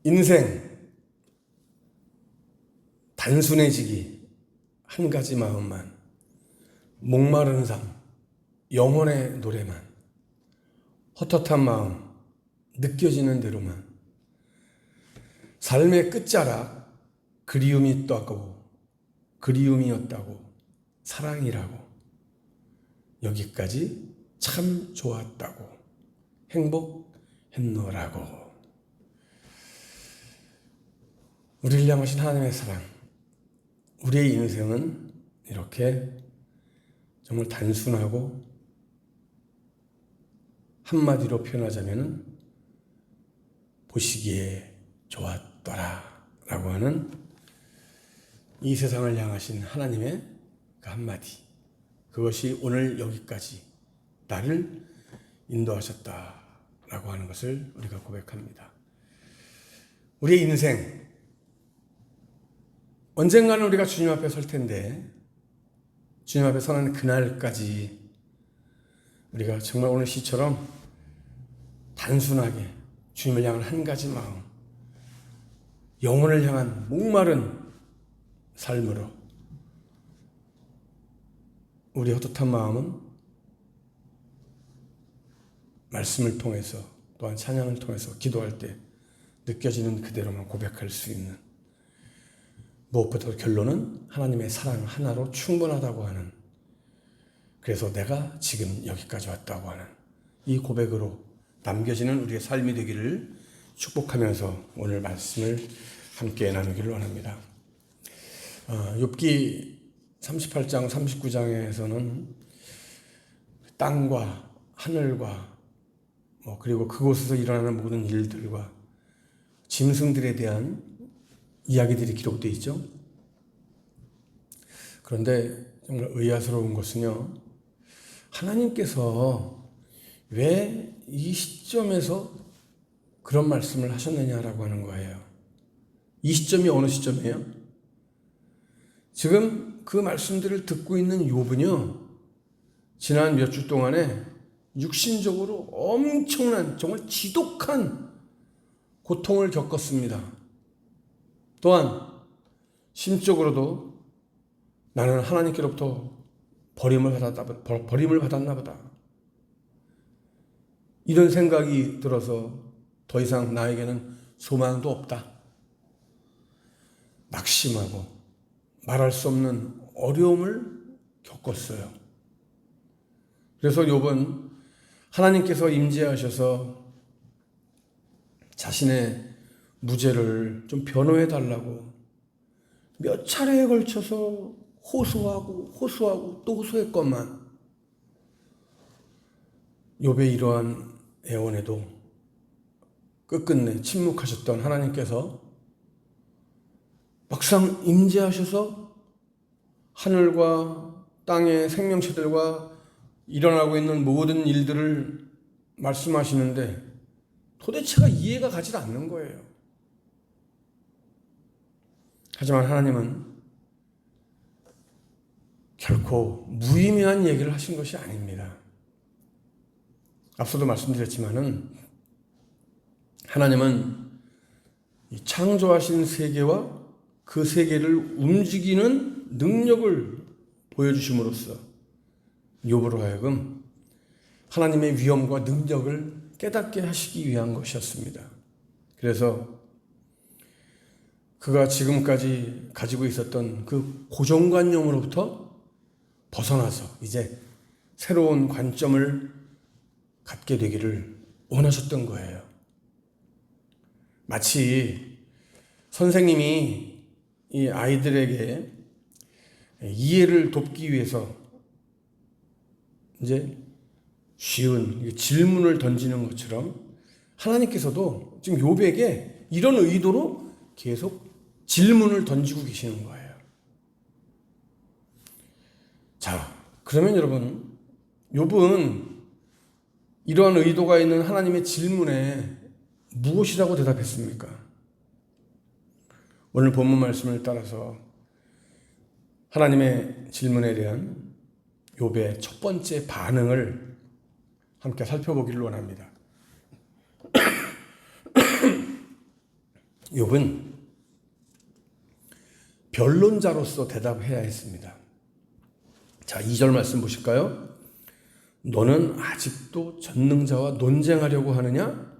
인생 단순해지기 한 가지 마음만, 목마른 삶, 영혼의 노래만, 헛헛한 마음, 느껴지는 대로만, 삶의 끝자락, 그리움이 있다고, 그리움이었다고, 사랑이라고, 여기까지 참 좋았다고, 행복했노라고. 우리를 향하신 하나님의 사랑, 우리의 인생은 이렇게 정말 단순하고 한마디로 표현하자면 보시기에 좋았더라 라고 하는 이 세상을 향하신 하나님의 그 한마디, 그것이 오늘 여기까지 나를 인도하셨다 라고 하는 것을 우리가 고백합니다. 우리의 인생, 언젠가는 우리가 주님 앞에 설 텐데, 주님 앞에 서는 그날까지 우리가 정말 오늘 시처럼 단순하게 주님을 향한 한 가지 마음, 영혼을 향한 목마른 삶으로 우리 헛헛한 마음은 말씀을 통해서 또한 찬양을 통해서 기도할 때 느껴지는 그대로만 고백할 수 있는, 무엇보다도 결론은 하나님의 사랑 하나로 충분하다고 하는, 그래서 내가 지금 여기까지 왔다고 하는 이 고백으로 남겨지는 우리의 삶이 되기를 축복하면서 오늘 말씀을 함께 나누기를 원합니다. 욥기 38장 39장에서는 땅과 하늘과 그리고 그곳에서 일어나는 모든 일들과 짐승들에 대한 이야기들이 기록되어 있죠. 그런데 정말 의아스러운 것은요, 하나님께서 왜 이 시점에서 그런 말씀을 하셨느냐라고 하는 거예요. 이 시점이 어느 시점이에요? 지금 그 말씀들을 듣고 있는 욥은요, 지난 몇 주 동안에 육신적으로 엄청난 정말 지독한 고통을 겪었습니다. 또한 심적으로도 나는 하나님께로부터 버림을 받았나 보다, 이런 생각이 들어서 더 이상 나에게는 소망도 없다, 낙심하고 말할 수 없는 어려움을 겪었어요. 그래서 욥은 하나님께서 임재하셔서 자신의 무죄를 좀 변호해 달라고 몇 차례에 걸쳐서 호소하고 또 호소했건만, 욥의 이러한 애원에도 끝끝내 침묵하셨던 하나님께서 막상 임재하셔서 하늘과 땅의 생명체들과 일어나고 있는 모든 일들을 말씀하시는데 도대체가 이해가 가지 않는 거예요. 하지만 하나님은 결코 무의미한 얘기를 하신 것이 아닙니다. 앞서도 말씀드렸지만은 하나님은 이 창조하신 세계와 그 세계를 움직이는 능력을 보여주심으로써 욥으로 하여금 하나님의 위엄과 능력을 깨닫게 하시기 위한 것이었습니다. 그래서 그가 지금까지 가지고 있었던 그 고정관념으로부터 벗어나서 이제 새로운 관점을 갖게 되기를 원하셨던 거예요. 마치 선생님이 이 아이들에게 이해를 돕기 위해서 이제 쉬운 질문을 던지는 것처럼 하나님께서도 지금 욥에게 이런 의도로 계속 질문을 던지고 계시는 거예요. 자, 그러면 여러분, 욥은 이러한 의도가 있는 하나님의 질문에 무엇이라고 대답했습니까? 오늘 본문 말씀을 따라서 하나님의 질문에 대한 욥의 첫 번째 반응을 함께 살펴보기를 원합니다. 욥은 변론자로서 대답해야 했습니다. 자, 2절 말씀 보실까요? 너는 아직도 전능자와 논쟁하려고 하느냐?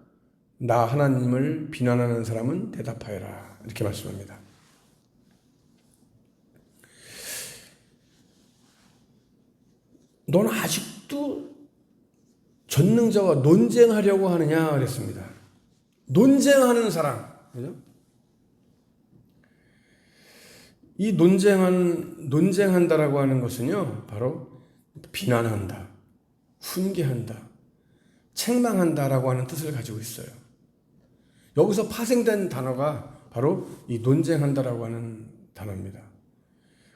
나 하나님을 비난하는 사람은 대답하여라. 이렇게 말씀합니다. 너는 아직도 전능자와 논쟁하려고 하느냐? 그랬습니다. 논쟁하는 사람. 그죠? 이 논쟁한다라고 하는 것은요, 바로 비난한다, 훈계한다, 책망한다라고 하는 뜻을 가지고 있어요. 여기서 파생된 단어가 바로 이 논쟁한다라고 하는 단어입니다.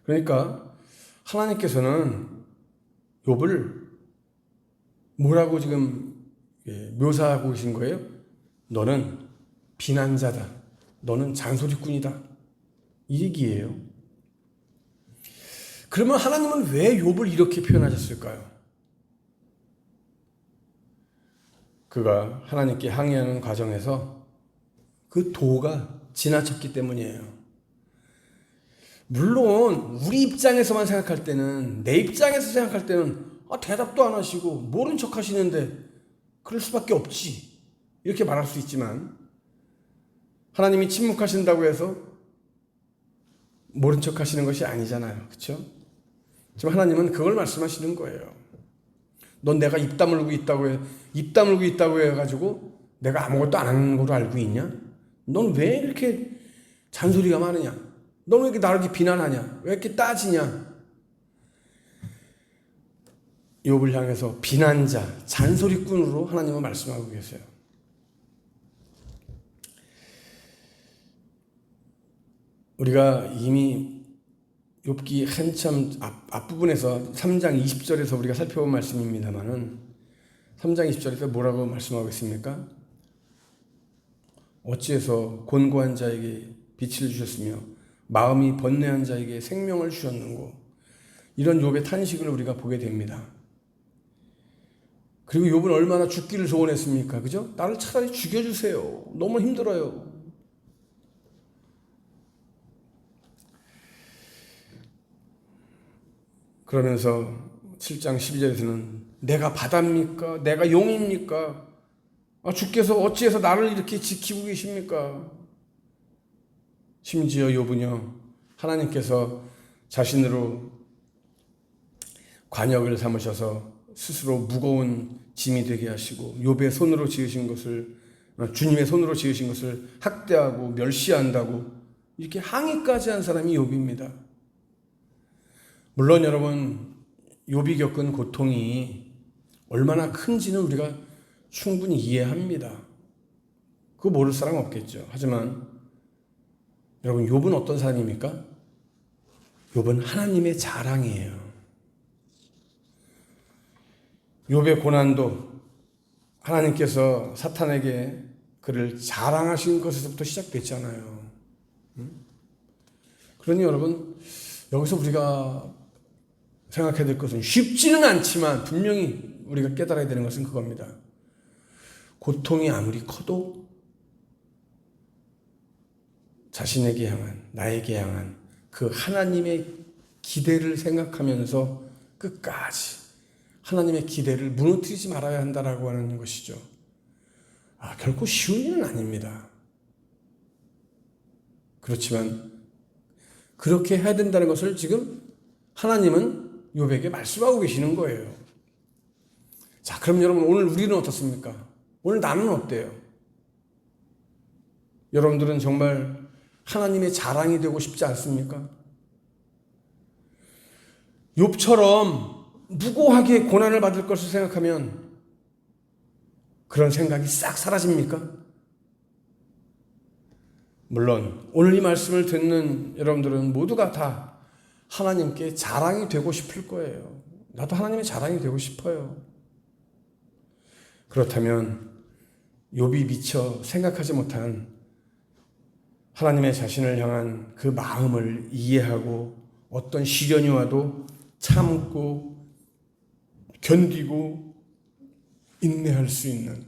그러니까 하나님께서는 욥을 뭐라고 지금 묘사하고 계신 거예요? 너는 비난자다. 너는 잔소리꾼이다. 이 얘기예요. 그러면 하나님은 왜 욥을 이렇게 표현하셨을까요? 그가 하나님께 항의하는 과정에서 그 도가 지나쳤기 때문이에요. 물론 우리 입장에서만 생각할 때는, 내 입장에서 생각할 때는 대답도 안 하시고 모른 척 하시는데 그럴 수밖에 없지, 이렇게 말할 수 있지만, 하나님이 침묵하신다고 해서 모른 척 하시는 것이 아니잖아요. 그렇죠? 지금 하나님은 그걸 말씀하시는 거예요. 넌 내가 입 다물고 있다고 해가지고 내가 아무것도 안 하는 걸로 알고 있냐? 넌 왜 이렇게 잔소리가 많으냐? 넌 왜 이렇게 나를 이렇게 비난하냐? 왜 이렇게 따지냐? 욥을 향해서 비난자, 잔소리꾼으로 하나님은 말씀하고 계세요. 우리가 이미 욥기 한참 앞부분에서 3장 20절에서 우리가 살펴본 말씀입니다만은, 3장 20절에서 뭐라고 말씀하고 있습니까? 어찌해서 곤고한 자에게 빛을 주셨으며 마음이 번뇌한 자에게 생명을 주셨는고, 이런 욥의 탄식을 우리가 보게 됩니다. 그리고 욥은 얼마나 죽기를 소원했습니까? 그죠? 나를 차라리 죽여주세요. 너무 힘들어요. 그러면서 7장 12절에서는 내가 바다입니까? 내가 용입니까? 주께서 어찌해서 나를 이렇게 지키고 계십니까? 심지어 욥은요, 하나님께서 자신으로 관역을 삼으셔서 스스로 무거운 짐이 되게 하시고 욥의 손으로 지으신 것을, 주님의 손으로 지으신 것을 학대하고 멸시한다고 이렇게 항의까지 한 사람이 욥입니다. 물론 여러분, 욥이 겪은 고통이 얼마나 큰지는 우리가 충분히 이해합니다. 그거 모를 사람 없겠죠. 하지만 여러분, 욥은 어떤 사람입니까? 욥은 하나님의 자랑이에요. 욥의 고난도 하나님께서 사탄에게 그를 자랑하신 것에서부터 시작됐잖아요. 그러니 여러분, 여기서 우리가 생각해야 될 것은, 쉽지는 않지만 분명히 우리가 깨달아야 되는 것은 그겁니다. 고통이 아무리 커도 자신에게 향한, 나에게 향한 그 하나님의 기대를 생각하면서 끝까지 하나님의 기대를 무너뜨리지 말아야 한다라고 하는 것이죠. 결코 쉬운 일은 아닙니다. 그렇지만 그렇게 해야 된다는 것을 지금 하나님은 욥에게 말씀하고 계시는 거예요. 자, 그럼 여러분, 오늘 우리는 어떻습니까? 오늘 나는 어때요? 여러분들은 정말 하나님의 자랑이 되고 싶지 않습니까? 욥처럼 무고하게 고난을 받을 것을 생각하면 그런 생각이 싹 사라집니까? 물론 오늘 이 말씀을 듣는 여러분들은 모두가 다 하나님께 자랑이 되고 싶을 거예요. 나도 하나님의 자랑이 되고 싶어요. 그렇다면 욥이 미처 생각하지 못한 하나님의 자신을 향한 그 마음을 이해하고 어떤 시련이 와도 참고 견디고 인내할 수 있는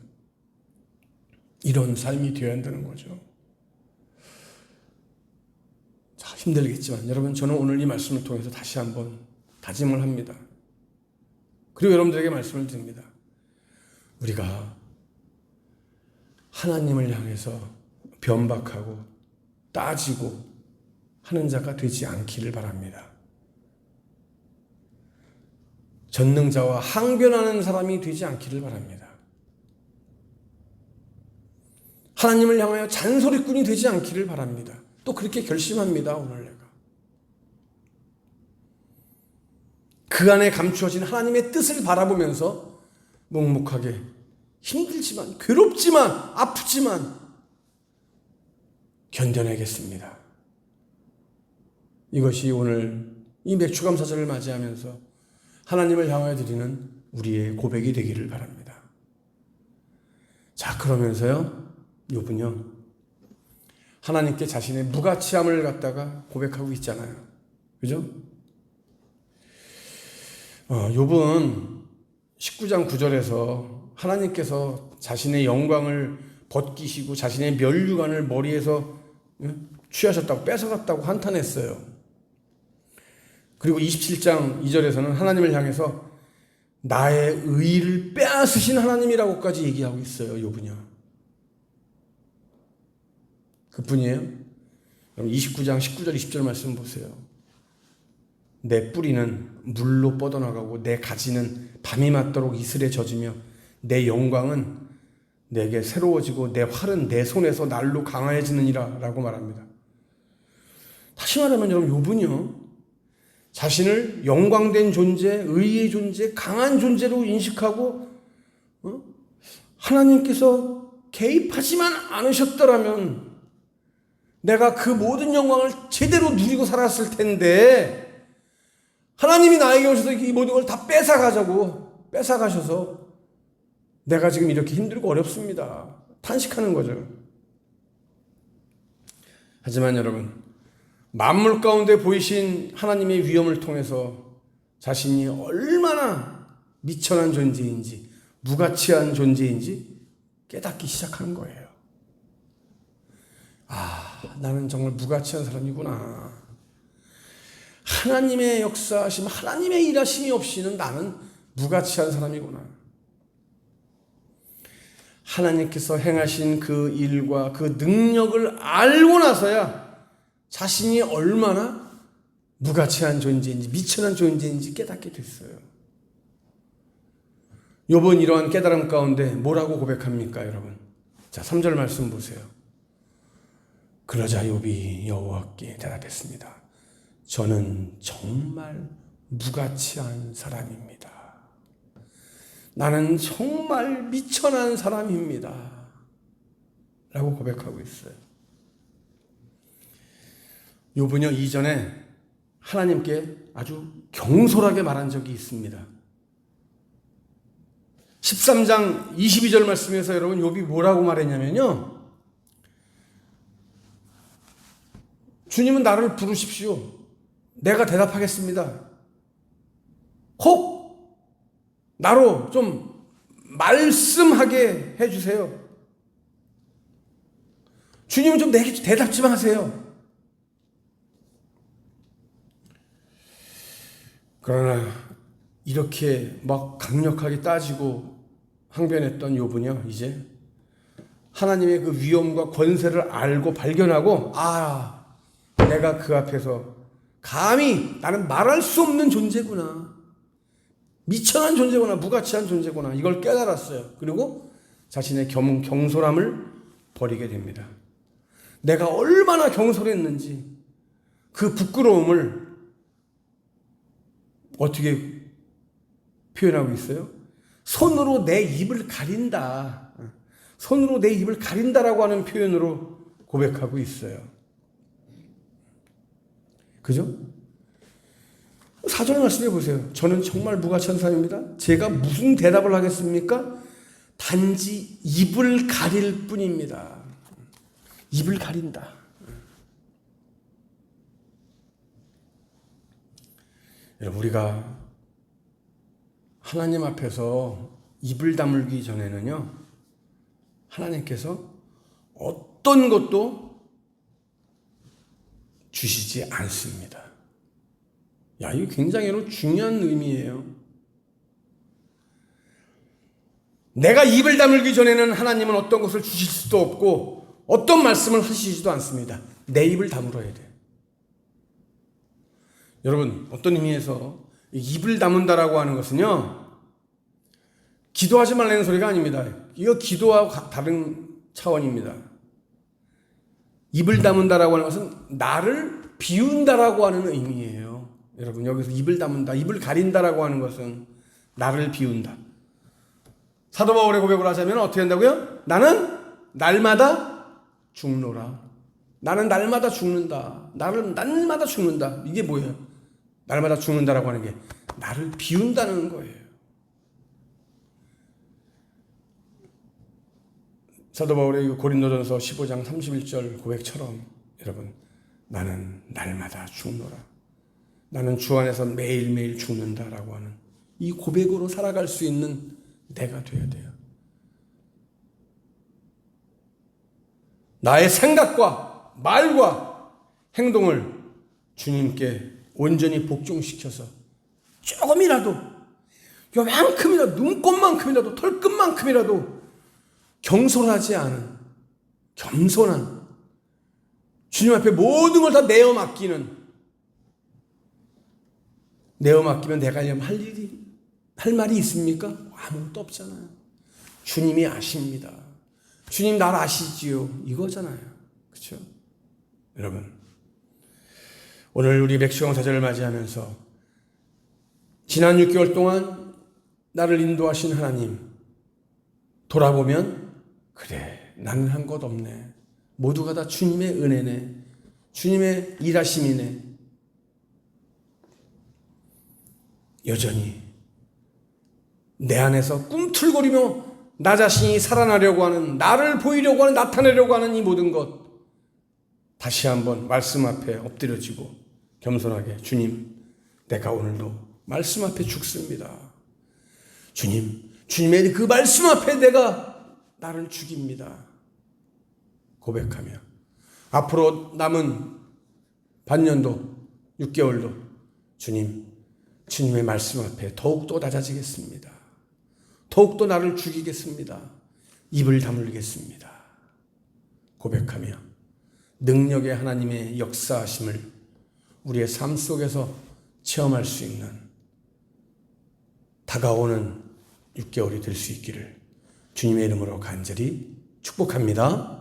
이런 삶이 되어야 한다는 거죠. 힘들겠지만 여러분, 저는 오늘 이 말씀을 통해서 다시 한번 다짐을 합니다. 그리고 여러분들에게 말씀을 드립니다. 우리가 하나님을 향해서 변박하고 따지고 하는 자가 되지 않기를 바랍니다. 전능자와 항변하는 사람이 되지 않기를 바랍니다. 하나님을 향하여 잔소리꾼이 되지 않기를 바랍니다. 또 그렇게 결심합니다. 오늘 내가 그 안에 감추어진 하나님의 뜻을 바라보면서 묵묵하게 힘들지만, 괴롭지만, 아프지만 견뎌내겠습니다. 이것이 오늘 이 맥주감사절을 맞이하면서 하나님을 향하여 드리는 우리의 고백이 되기를 바랍니다. 자, 그러면서요, 욥은요, 하나님께 자신의 무가치함을 갖다가 고백하고 있잖아요. 그죠? 욥은 19장 9절에서 하나님께서 자신의 영광을 벗기시고 자신의 면류관을 머리에서 취하셨다고, 뺏어갔다고 한탄했어요. 그리고 27장 2절에서는 하나님을 향해서 나의 의를 빼앗으신 하나님이라고까지 얘기하고 있어요. 욥은요. 그뿐이에요? 그럼 29장 19절 20절 말씀 보세요. 내 뿌리는 물로 뻗어나가고 내 가지는 밤이 맞도록 이슬에 젖으며 내 영광은 내게 새로워지고 내 활은 내 손에서 날로 강화해지느니라 라고 말합니다. 다시 말하면 여러분, 욥은요, 자신을 영광된 존재, 의의 존재, 강한 존재로 인식하고 하나님께서 개입하지만 않으셨더라면 내가 그 모든 영광을 제대로 누리고 살았을 텐데, 하나님이 나에게 오셔서 이 모든 걸 다 뺏어가셔서 내가 지금 이렇게 힘들고 어렵습니다. 탄식하는 거죠. 하지만 여러분, 만물 가운데 보이신 하나님의 위엄을 통해서 자신이 얼마나 미천한 존재인지, 무가치한 존재인지 깨닫기 시작하는 거예요. 나는 정말 무가치한 사람이구나. 하나님의 역사하심, 하나님의 일하심이 없이는 나는 무가치한 사람이구나. 하나님께서 행하신 그 일과 그 능력을 알고 나서야 자신이 얼마나 무가치한 존재인지, 미천한 존재인지 깨닫게 됐어요. 욥은 이러한 깨달음 가운데 뭐라고 고백합니까, 여러분? 자, 3절 말씀 보세요. 그러자 욥이 여호와께 대답했습니다. 저는 정말 무가치한 사람입니다. 나는 정말 미천한 사람입니다. 라고 고백하고 있어요. 욥은요, 이전에 하나님께 아주 경솔하게 말한 적이 있습니다. 13장 22절 말씀에서 여러분, 욥이 뭐라고 말했냐면요, 주님은 나를 부르십시오. 내가 대답하겠습니다. 혹 나로 좀 말씀하게 해주세요. 주님은 좀 내게 대답 좀 하세요. 그러나 이렇게 막 강력하게 따지고 항변했던 욥은요, 이제 하나님의 그 위엄과 권세를 알고 발견하고, 내가 그 앞에서 감히 나는 말할 수 없는 존재구나, 미천한 존재구나, 무가치한 존재구나, 이걸 깨달았어요. 그리고 자신의 경솔함을 버리게 됩니다. 내가 얼마나 경솔했는지 그 부끄러움을 어떻게 표현하고 있어요? 손으로 내 입을 가린다. 손으로 내 입을 가린다라고 하는 표현으로 고백하고 있어요. 그죠? 4절 말씀해 보세요. 저는 정말 무가치한 사람입니다. 제가 무슨 대답을 하겠습니까? 단지 입을 가릴 뿐입니다. 입을 가린다. 여러분, 우리가 하나님 앞에서 입을 다물기 전에는요, 하나님께서 어떤 것도 주시지 않습니다. 야, 이거 굉장히 중요한 의미예요. 내가 입을 다물기 전에는 하나님은 어떤 것을 주실 수도 없고 어떤 말씀을 하시지도 않습니다. 내 입을 다물어야 돼요. 여러분, 어떤 의미에서 입을 다문다라고 하는 것은요, 기도하지 말라는 소리가 아닙니다. 이거 기도하고 다른 차원입니다. 입을 다문다라고 하는 것은 나를 비운다라고 하는 의미예요. 여러분, 여기서 입을 다문다, 입을 가린다라고 하는 것은 나를 비운다. 사도 바울의 고백을 하자면 어떻게 한다고요? 나는 날마다 죽노라. 나는 날마다 죽는다. 나는 날마다 죽는다. 이게 뭐예요? 날마다 죽는다라고 하는 게 나를 비운다는 거예요. 사도 바울의 고린도전서 15장 31절 고백처럼 여러분, 나는 날마다 죽노라. 나는 주 안에서 매일매일 죽는다라고 하는 이 고백으로 살아갈 수 있는 내가 되어야 돼요. 나의 생각과 말과 행동을 주님께 온전히 복종시켜서 조금이라도, 요만큼이라도, 눈곱만큼이라도, 털끝만큼이라도 경솔하지 않은, 겸손한, 주님 앞에 모든 걸 다 내어 맡기는, 내어 맡기면 내가 할 말이 있습니까? 아무것도 없잖아요. 주님이 아십니다. 주님 날 아시지요. 이거잖아요. 그렇죠? 여러분, 오늘 우리 맥주강사절을 맞이하면서 지난 6개월 동안 나를 인도하신 하나님 돌아보면, 그래, 나는 한 것 없네. 모두가 다 주님의 은혜네. 주님의 일하심이네. 여전히 내 안에서 꿈틀거리며 나 자신이 살아나려고 하는, 나를 보이려고 하는, 나타내려고 하는 이 모든 것, 다시 한번 말씀 앞에 엎드려지고 겸손하게, 주님, 내가 오늘도 말씀 앞에 죽습니다. 주님, 주님의 그 말씀 앞에 내가 나를 죽입니다. 고백하며 앞으로 남은 반년도, 6개월도 주님의 말씀 앞에 더욱더 낮아지겠습니다. 더욱더 나를 죽이겠습니다. 입을 다물겠습니다. 고백하며 능력의 하나님의 역사하심을 우리의 삶 속에서 체험할 수 있는 다가오는 6개월이 될 수 있기를 주님의 이름으로 간절히 축복합니다.